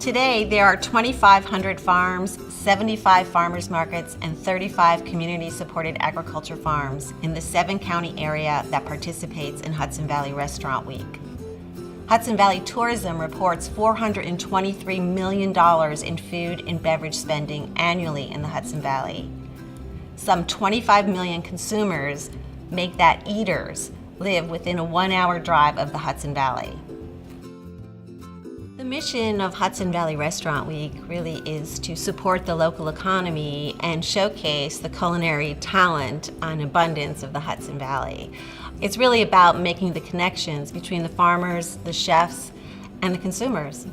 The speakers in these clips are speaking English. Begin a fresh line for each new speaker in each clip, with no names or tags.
Today, there are 2,500 farms, 75 farmers markets, and 35 community-supported agriculture farms in the 7-county area that participates in Hudson Valley Restaurant Week. Hudson Valley Tourism reports $423 million in food and beverage spending annually in the Hudson Valley. Some 25 million consumers, make that eaters, live within a 1-hour drive of the Hudson Valley. The mission of Hudson Valley Restaurant Week really is to support the local economy and showcase the culinary talent and abundance of the Hudson Valley. It's really about making the connections between the farmers, the chefs, and the consumers.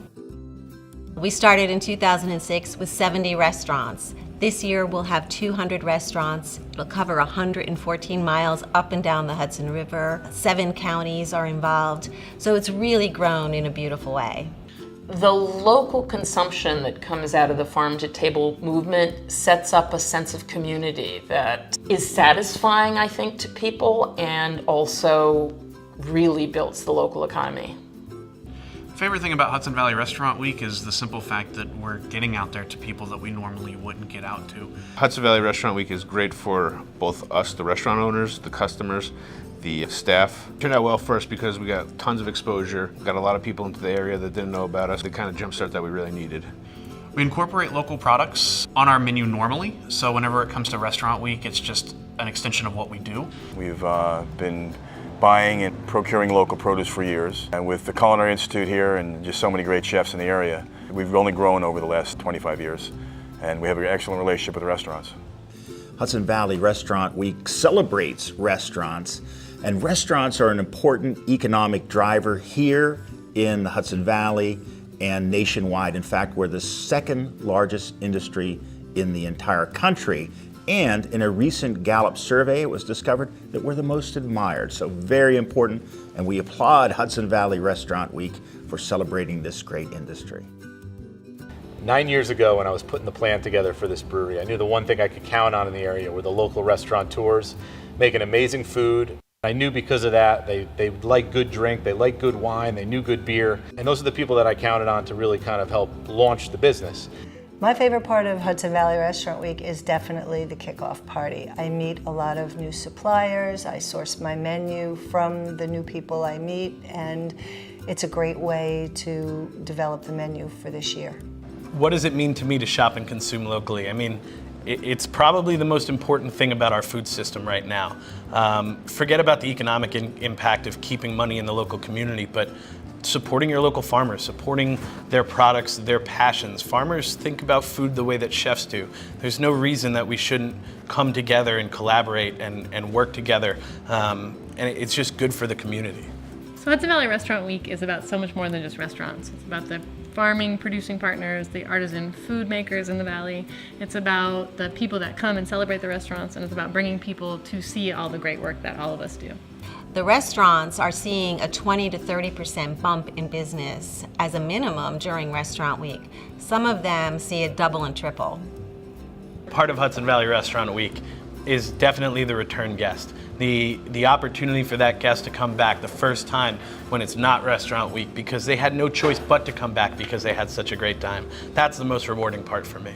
We started in 2006 with 70 restaurants. This year we'll have 200 restaurants. It'll cover 114 miles up and down the Hudson River. 7 counties are involved, so it's really grown in a beautiful way.
The local consumption that comes out of the farm-to-table movement sets up a sense of community that is satisfying, I think, to people and also really builds the local economy.
Favorite thing about Hudson Valley Restaurant Week is the simple fact that we're getting out there to people that we normally wouldn't get out to.
Hudson Valley Restaurant Week is great for both us, the restaurant owners, the customers, the staff. Turned out well for us because we got tons of exposure, got a lot of people into the area that didn't know about us. The kind of jumpstart that we really needed.
We incorporate local products on our menu normally, so whenever it comes to Restaurant Week, it's just an extension of what we do.
We've been buying and procuring local produce for years, and with the Culinary Institute here and just so many great chefs in the area, we've only grown over the last 25 years, and we have an excellent relationship with the restaurants.
Hudson Valley Restaurant Week celebrates restaurants, and restaurants are an important economic driver here in the Hudson Valley and nationwide. In fact, we're the 2nd largest industry in the entire country. And in a recent Gallup survey, it was discovered that we're the most admired. So very important, and we applaud Hudson Valley Restaurant Week for celebrating this great industry.
9 years ago, when I was putting the plan together for this brewery, I knew the one thing I could count on in the area were the local restaurateurs making amazing food. I knew because of that, they like good drink, they like good wine, they knew good beer, and those are the people that I counted on to really kind of help launch the business.
My favorite part of Hudson Valley Restaurant Week is definitely the kickoff party. I meet a lot of new suppliers, I source my menu from the new people I meet, and it's a great way to develop the menu for this year.
What does it mean to me to shop and consume locally? I mean, it's probably the most important thing about our food system right now. Forget about the economic impact of keeping money in the local community, but supporting your local farmers, supporting their products, their passions. Farmers think about food the way that chefs do. There's no reason that we shouldn't come together and collaborate and work together, and it's just good for the community.
So Hudson Valley Restaurant Week is about so much more than just restaurants. It's about the farming, producing partners, the artisan food makers in the valley. It's about the people that come and celebrate the restaurants, and it's about bringing people to see all the great work that all of us do.
The restaurants are seeing a 20 to 30% bump in business as a minimum during Restaurant Week. Some of them see it double and triple.
Part of Hudson Valley Restaurant Week is definitely the return guest. The opportunity for that guest to come back the first time when it's not Restaurant Week because they had no choice but to come back because they had such a great time. That's the most rewarding part for me.